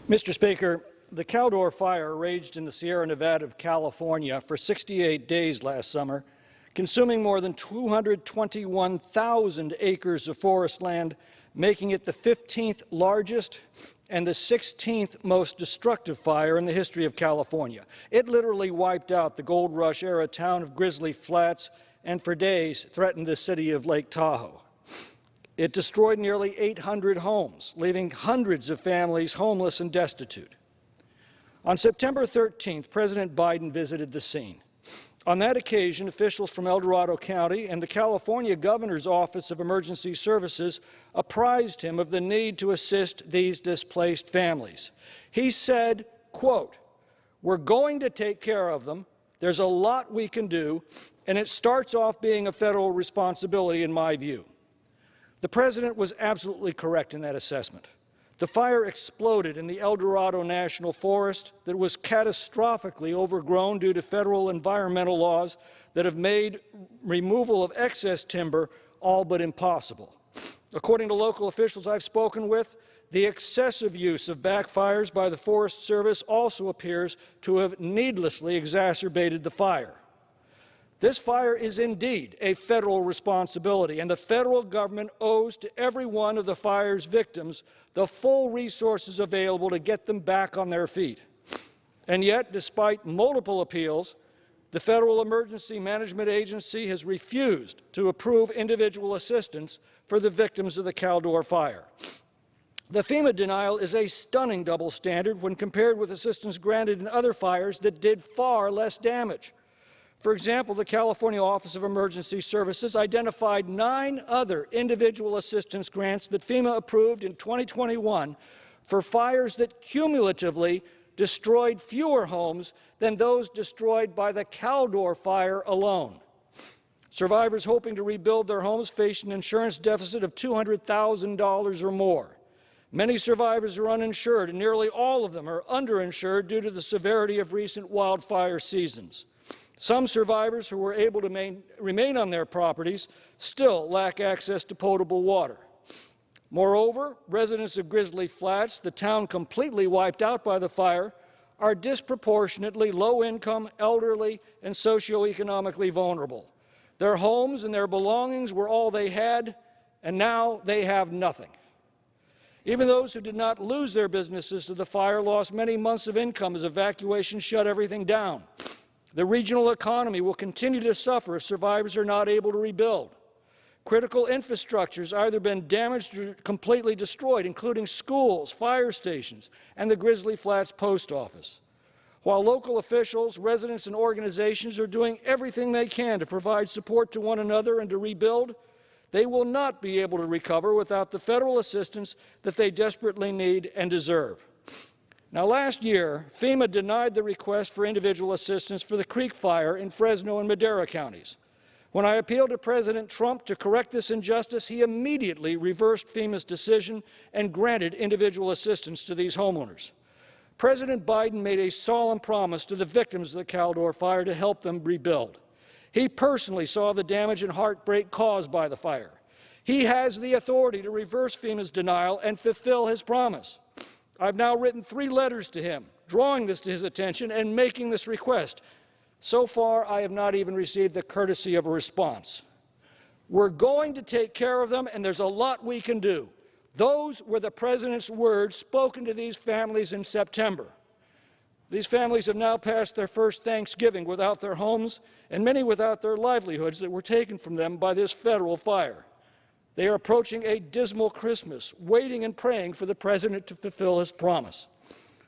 Mr. Speaker, the Caldor fire raged in the Sierra Nevada of California for 68 days last summer, consuming more than 221,000 acres of forest land, making it the 15th largest and the 16th most destructive fire in the history of California. It literally wiped out the Gold Rush-era town of Grizzly Flats and for days threatened the city of Lake Tahoe. It destroyed nearly 800 homes, leaving hundreds of families homeless and destitute. On September 13th, President Biden visited the scene. On that occasion, officials from El Dorado County and the California Governor's Office of Emergency Services apprised him of the need to assist these displaced families. He said, quote, "We're going to take care of them. There's a lot we can do, and it starts off being a federal responsibility in my view." The President was absolutely correct in that assessment. The fire exploded in the El Dorado National Forest that was catastrophically overgrown due to federal environmental laws that have made removal of excess timber all but impossible. According to local officials I've spoken with, the excessive use of backfires by the Forest Service also appears to have needlessly exacerbated the fire. This fire is indeed a federal responsibility, and the federal government owes to every one of the fire's victims the full resources available to get them back on their feet. And yet, despite multiple appeals, the Federal Emergency Management Agency has refused to approve individual assistance for the victims of the Caldor fire. The FEMA denial is a stunning double standard when compared with assistance granted in other fires that did far less damage. For example, the California Office of Emergency Services identified 9 other individual assistance grants that FEMA approved in 2021 for fires that cumulatively destroyed fewer homes than those destroyed by the Caldor fire alone. Survivors hoping to rebuild their homes face an insurance deficit of $200,000 or more. Many survivors are uninsured, and nearly all of them are underinsured due to the severity of recent wildfire seasons. Some survivors who were able to remain on their properties still lack access to potable water. Moreover, residents of Grizzly Flats, the town completely wiped out by the fire, are disproportionately low-income, elderly, and socioeconomically vulnerable. Their homes and their belongings were all they had, and now they have nothing. Even those who did not lose their businesses to the fire lost many months of income as evacuation shut everything down. The regional economy will continue to suffer if survivors are not able to rebuild. Critical infrastructure has either been damaged or completely destroyed, including schools, fire stations, and the Grizzly Flats post office. While local officials, residents, and organizations are doing everything they can to provide support to one another and to rebuild, they will not be able to recover without the federal assistance that they desperately need and deserve. Now, last year, FEMA denied the request for individual assistance for the Creek Fire in Fresno and Madera counties. When I appealed to President Trump to correct this injustice, he immediately reversed FEMA's decision and granted individual assistance to these homeowners. President Biden made a solemn promise to the victims of the Caldor fire to help them rebuild. He personally saw the damage and heartbreak caused by the fire. He has the authority to reverse FEMA's denial and fulfill his promise. I've now written 3 letters to him, drawing this to his attention and making this request. So far, I have not even received the courtesy of a response. We're going to take care of them, and there's a lot we can do. Those were the President's words spoken to these families in September. These families have now passed their first Thanksgiving without their homes, and many without their livelihoods that were taken from them by this federal fire. They are approaching a dismal Christmas, waiting and praying for the President to fulfill his promise.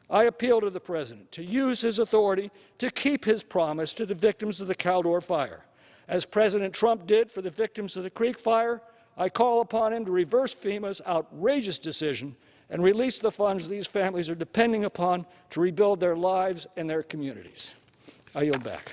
I appeal to the President to use his authority to keep his promise to the victims of the Caldor fire. As President Trump did for the victims of the Creek fire, I call upon him to reverse FEMA's outrageous decision and release the funds these families are depending upon to rebuild their lives and their communities. I yield back.